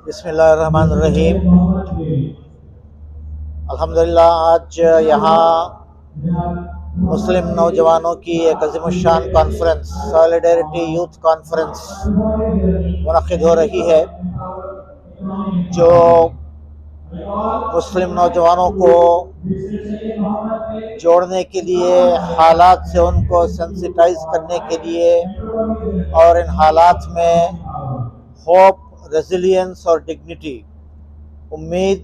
بسم اللہ الرحمن الرحیم۔ الحمدللہ آج یہاں مسلم نوجوانوں کی ایک عظیم الشان کانفرنس، سالیڈیرٹی یوتھ کانفرنس منعقد ہو رہی ہے، جو مسلم نوجوانوں کو جوڑنے کے لیے، حالات سے ان کو سینسیٹائز کرنے کے لیے اور ان حالات میں ہوپ، ریزیلینس اور ڈگنیٹی، امید،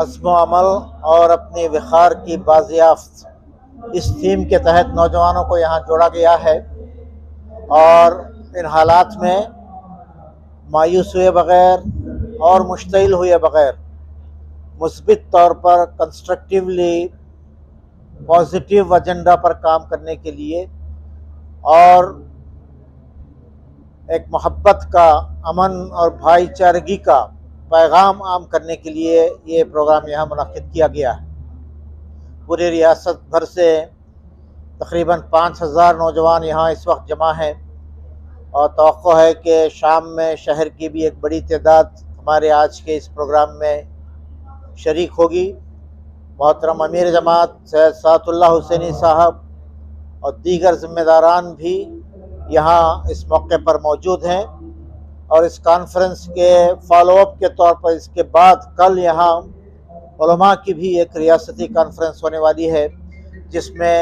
عزم و عمل اور اپنی وقار کی بازیافت، اس تھیم کے تحت نوجوانوں کو یہاں جوڑا گیا ہے اور ان حالات میں مایوس ہوئے بغیر اور مشتعل ہوئے بغیر مثبت طور پر کنسٹرکٹیولی پازیٹیو ایجنڈا پر کام کرنے کے لیے اور ایک محبت کا، امن اور بھائی چارگی کا پیغام عام کرنے کے لیے یہ پروگرام یہاں منعقد کیا گیا ہے۔ پوری ریاست بھر سے تقریباً 5000 نوجوان یہاں اس وقت جمع ہیں اور توقع ہے کہ شام میں شہر کی بھی ایک بڑی تعداد ہمارے آج کے اس پروگرام میں شریک ہوگی۔ محترم امیر جماعت سید سعد اللہ حسینی صاحب اور دیگر ذمہ داران بھی یہاں اس موقع پر موجود ہیں، اور اس کانفرنس کے فالو اپ کے طور پر اس کے بعد کل یہاں علماء کی بھی ایک ریاستی کانفرنس ہونے والی ہے، جس میں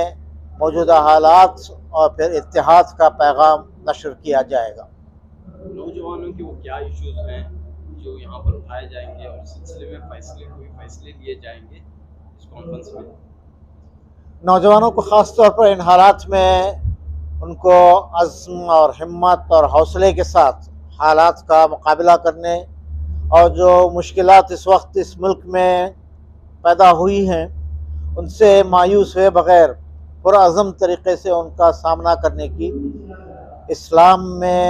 موجودہ حالات اور پھر اتحاد کا پیغام نشر کیا جائے گا۔ نوجوانوں کے وہ کیا ایشوز ہیں جو یہاں پر اٹھائے جائیں گے اور اس سلسلے میں فیصلے لیے جائیں گے اس کانفرنس میں؟ نوجوانوں کو خاص طور پر ان حالات میں ان کو عزم اور ہمت اور حوصلے کے ساتھ حالات کا مقابلہ کرنے اور جو مشکلات اس وقت اس ملک میں پیدا ہوئی ہیں ان سے مایوس ہوئے بغیر پرعزم طریقے سے ان کا سامنا کرنے کی، اسلام میں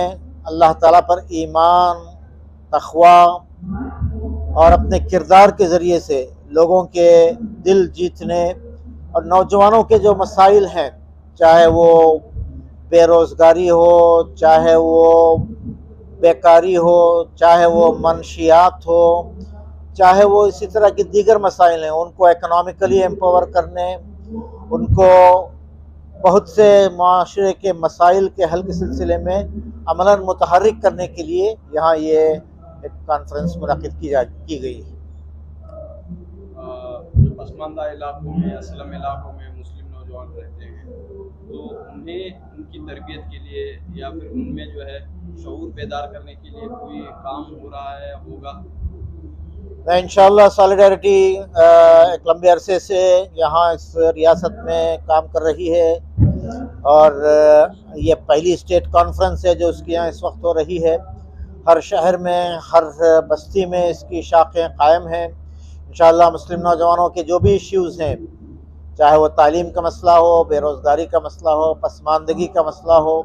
اللہ تعالیٰ پر ایمان، تقوی اور اپنے کردار کے ذریعے سے لوگوں کے دل جیتنے، اور نوجوانوں کے جو مسائل ہیں، چاہے وہ بے روزگاری ہو، چاہے وہ بیکاری ہو، چاہے وہ منشیات ہو، چاہے وہ اسی طرح کی دیگر مسائل ہیں، ان کو اکنامکلی ایمپاور کرنے، ان کو بہت سے معاشرے کے مسائل کے حل کے سلسلے میں عملاً متحرک کرنے کے لیے یہاں یہ ایک کانفرنس منعقد کی گئی ہے۔ جو پسماندہ علاقوں میں، اسلم علاقوں میں مسلم نوجوان رہتے ہیں، تو انہیں ان کی تربیت کے لیے یا پھر ان میں جو ہے شعور بیدار کرنے کے لیے کوئی کام ہو رہا ہے، ہوگا؟ انشاءاللہ سالیڈیرٹی ایک لمبے عرصے سے یہاں اس ریاست میں کام کر رہی ہے اور یہ پہلی اسٹیٹ کانفرنس ہے جو اس کی یہاں اس وقت ہو رہی ہے۔ ہر شہر میں، ہر بستی میں اس کی شاخیں قائم ہیں۔ انشاءاللہ مسلم نوجوانوں کے جو بھی ایشوز ہیں، چاہے وہ تعلیم کا مسئلہ ہو، بے روزگاری کا مسئلہ ہو، پسماندگی کا مسئلہ ہو،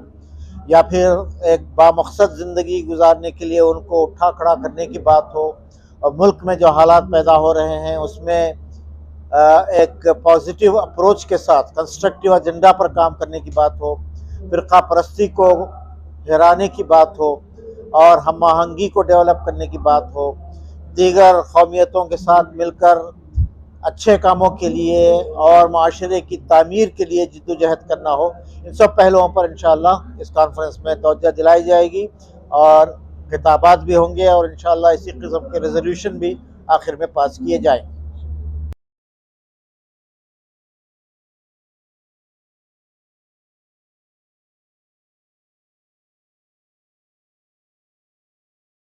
یا پھر ایک بامقصد زندگی گزارنے کے لیے ان کو اٹھا کھڑا کرنے کی بات ہو، اور ملک میں جو حالات پیدا ہو رہے ہیں اس میں ایک پازیٹیو اپروچ کے ساتھ کنسٹرکٹیو ایجنڈا پر کام کرنے کی بات ہو، فرقہ پرستی کو گھرانے کی بات ہو اور ہم آہنگی کو ڈیولپ کرنے کی بات ہو، دیگر قومیتوں کے ساتھ مل کر اچھے کاموں کے لیے اور معاشرے کی تعمیر کے لیے جد و جہد کرنا ہو، ان سب پہلوؤں پر انشاءاللہ اس کانفرنس میں توجہ دلائی جائے گی اور خطابات بھی ہوں گے اور انشاءاللہ اسی قسم کے ریزولوشن بھی آخر میں پاس کیے جائیں گے۔